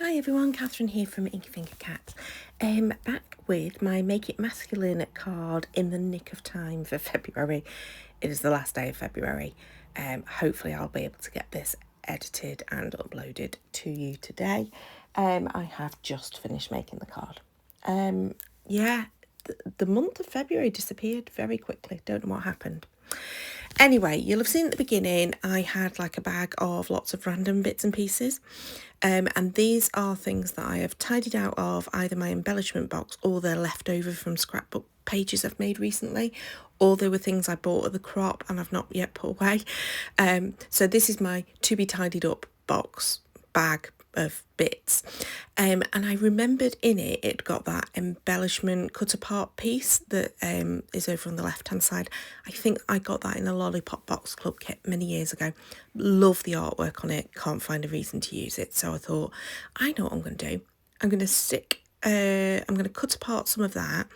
Hi everyone, Catherine here from Inky Finger Cat. Back with my Make It Masculine card in the nick of time for February. It is the last day of February. Hopefully I'll be able to get this edited and uploaded to you today. I have just finished making the card. The month of February disappeared very quickly. Don't know what happened. Anyway, you'll have seen at the beginning I had like a bag of lots of random bits and pieces, and these are things that I have tidied out of either my embellishment box or they're left over from scrapbook pages I've made recently, or they were things I bought at the crop and I've not yet put away. So this is my to be tidied up bag of bits, and I remembered in it got that embellishment cut apart piece that is over on the left hand side. I think I got that in a Lollipop Box Club kit many years ago. Love the artwork on it, can't find a reason to use it, so I thought, I know what I'm going to do. I'm going to cut apart some of that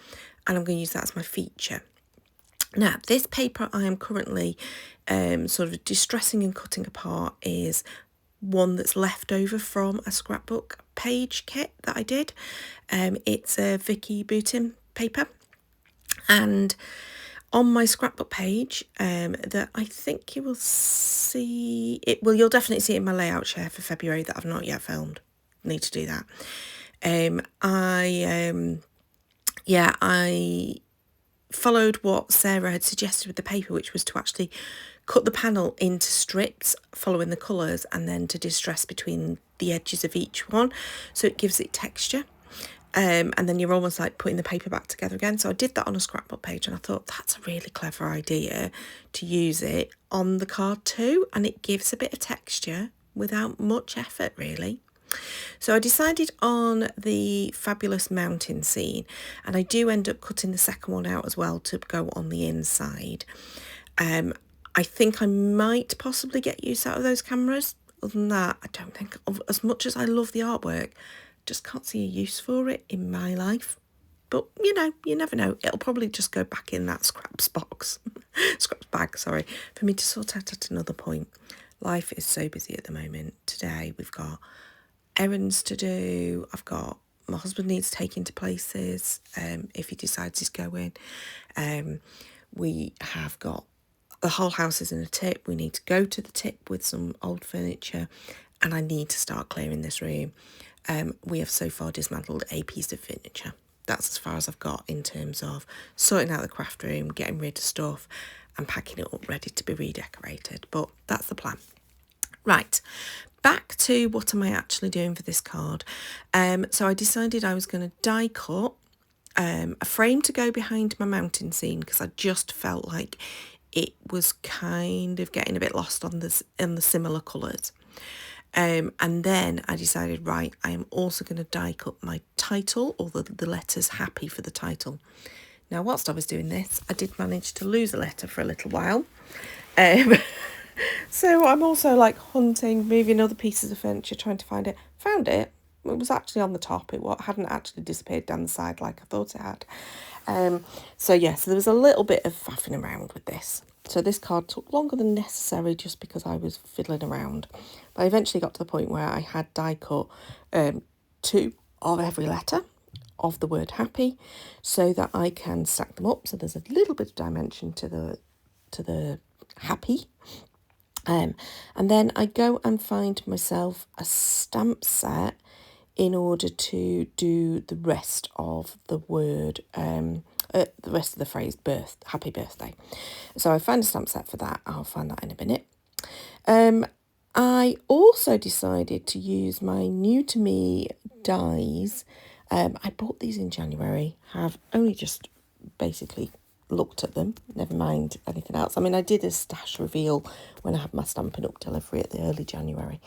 and I'm going to use that as my feature. Now, this paper I am currently sort of distressing and cutting apart is one that's left over from a scrapbook page kit that I did. It's a Vicky Boutin paper, and on my scrapbook page that I think you will see it. Well, you'll definitely see it in my layout share for February that I've not yet filmed. Need to do that. I followed what Sarah had suggested with the paper, which was to actually cut the panel into strips following the colours and then to distress between the edges of each one so it gives it texture, and then you're almost like putting the paper back together again. So I did that on a scrapbook page and I thought that's a really clever idea to use it on the card too, and it gives a bit of texture without much effort really. So I decided on the Fabulous Mountain scene, and I do end up cutting the second one out as well to go on the inside. I think I might possibly get use out of those cameras. Other than that, I don't think, as much as I love the artwork, just can't see a use for it in my life. But, you know, you never know. It'll probably just go back in that scraps bag, for me to sort out at another point. Life is so busy at the moment. Today we've got errands to do. My husband needs taking to places if he decides he's going. We have got the whole house is in a tip. We need to go to the tip with some old furniture, and I need to start clearing this room. We have so far dismantled a piece of furniture. That's as far as I've got in terms of sorting out the craft room, getting rid of stuff and packing it up ready to be redecorated. But that's the plan. Right, back to what am I actually doing for this card. So I decided I was going to die cut a frame to go behind my mountain scene because I just felt like it was kind of getting a bit lost on the similar colours. And then I decided, right, I am also going to die cut my title, or the letters happy for the title. Now, whilst I was doing this, I did manage to lose a letter for a little while. So I'm also like hunting, moving other pieces of furniture, trying to find it. Found it. It was actually on the top. It hadn't actually disappeared down the side like I thought it had. So there was a little bit of faffing around with this. So this card took longer than necessary just because I was fiddling around. But I eventually got to the point where I had die cut 2 of every letter of the word happy so that I can stack them up. So there's a little bit of dimension to the happy. And then I go and find myself a stamp set in order to do the rest of the word, the rest of the phrase happy birthday. So I found a stamp set for that. I'll find that in a minute. I also decided to use my new to me dies. I bought these in January, have only just basically looked at them, never mind anything else. I mean, I did a stash reveal when I had my Stampin' Up delivery at the early January,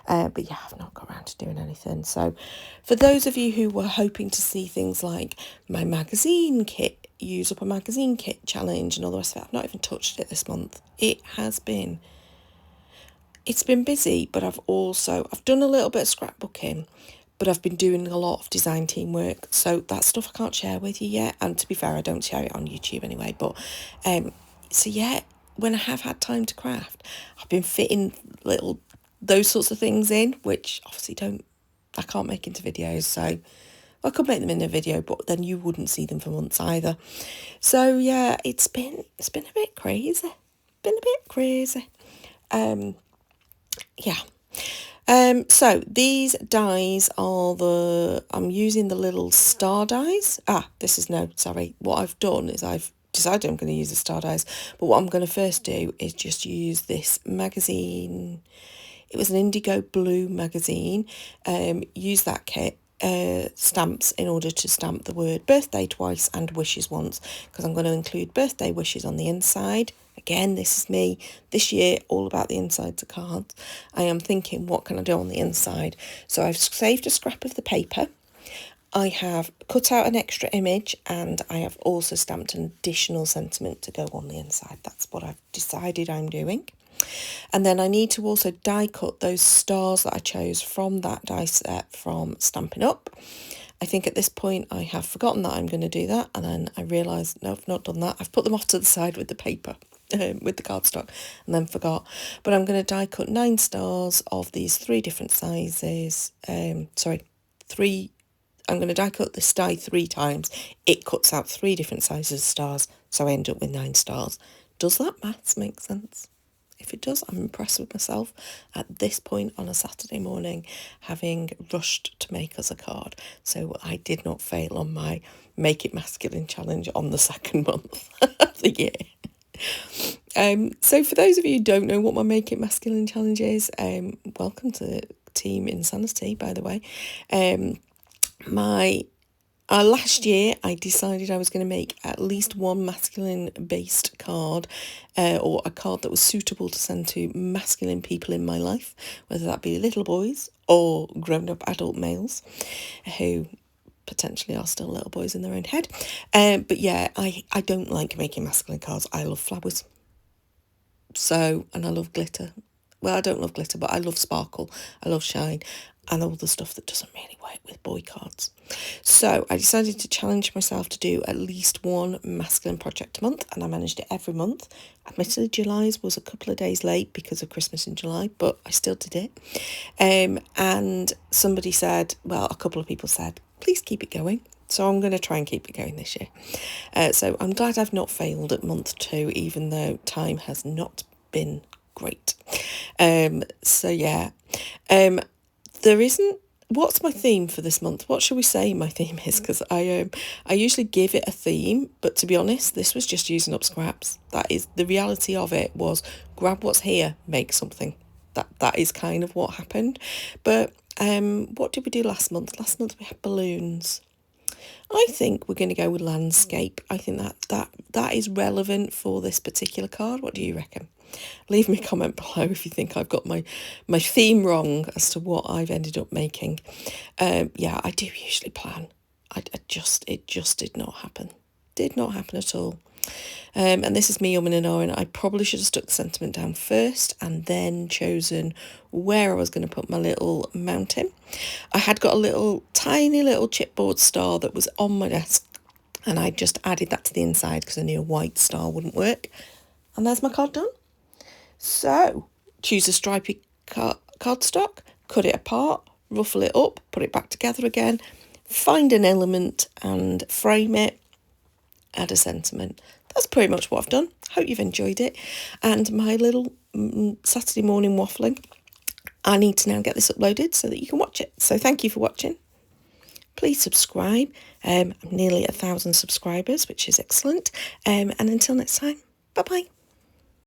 but yeah, I've not got around to doing anything. So for those of you who were hoping to see things like my magazine kit, use up a magazine kit challenge and all the rest of it, I've not even touched it this month. It's been busy, but I've done a little bit of scrapbooking, but I've been doing a lot of design team work, so that stuff I can't share with you yet. And to be fair, I don't share it on YouTube anyway. But when I have had time to craft, I've been fitting those sorts of things in, which obviously don't I can't make into videos, so I could make them in a video, but then you wouldn't see them for months either. So yeah, it's been a bit crazy. Yeah. So these dies are I'm using the little star dies. What I've done is I've decided I'm going to use the star dies, but what I'm going to first do is just use this magazine. It was an indigo blue magazine. Use that kit. Stamps in order to stamp the word birthday twice and wishes once, because I'm going to include birthday wishes on the inside. Again, this is me this year, all about the insides of cards. I am thinking, what can I do on the inside? So I've saved a scrap of the paper. I have cut out an extra image, and I have also stamped an additional sentiment to go on the inside. That's what I've decided I'm doing. And then I need to also die cut those stars that I chose from that die set from Stampin' Up. I think at this point I have forgotten that I'm going to do that, and then I realised, no, I've not done that. I've put them off to the side with the paper, with the cardstock, and then forgot. But I'm going to die cut 9 stars of these 3 different sizes. I'm going to die cut this die 3 times. It cuts out 3 different sizes of stars, so I end up with 9 stars. Does that maths make sense? If it does, I'm impressed with myself at this point on a Saturday morning, having rushed to make us a card. So I did not fail on my Make It Masculine challenge on the second month of the year. So for those of you who don't know what my Make It Masculine challenge is, welcome to Team Insanity, by the way. Last year, I decided I was going to make at least one masculine-based card, or a card that was suitable to send to masculine people in my life, whether that be little boys or grown-up adult males, who potentially are still little boys in their own head. But yeah, I don't like making masculine cards. I love flowers. And I love glitter. Well, I don't love glitter, but I love sparkle. I love shine. And all the stuff that doesn't really work with boy cards. So I decided to challenge myself to do at least one masculine project a month, and I managed it every month. Admittedly, July's was a couple of days late because of Christmas in July, but I still did it. And somebody said, well, a couple of people said, please keep it going. So I'm going to try and keep it going this year. So I'm glad I've not failed at month 2, even though time has not been great. So yeah. There isn't... What's my theme for this month? What shall we say my theme is? Because I usually give it a theme, but to be honest, this was just using up scraps. That is the reality of it. Was grab what's here, make something. That is kind of what happened. But what did we do last month? Last month we had balloons. I think we're going to go with landscape. I think that is relevant for this particular card. What do you reckon? Leave me a comment below if you think I've got my theme wrong as to what I've ended up making. Yeah, I do usually plan. It just did not happen. Did not happen at all. And this is me umming and ahhing. I probably should have stuck the sentiment down first and then chosen where I was going to put my little mountain. I had got a tiny little chipboard star that was on my desk, and I just added that to the inside because I knew a white star wouldn't work. And there's my card done. So, choose a stripy cardstock, cut it apart, ruffle it up, put it back together again, find an element and frame it, add a sentiment. That's pretty much what I've done. Hope you've enjoyed it. And my little Saturday morning waffling, I need to now get this uploaded so that you can watch it. So thank you for watching. Please subscribe. I'm nearly 1,000 subscribers, which is excellent. And until next time, bye-bye.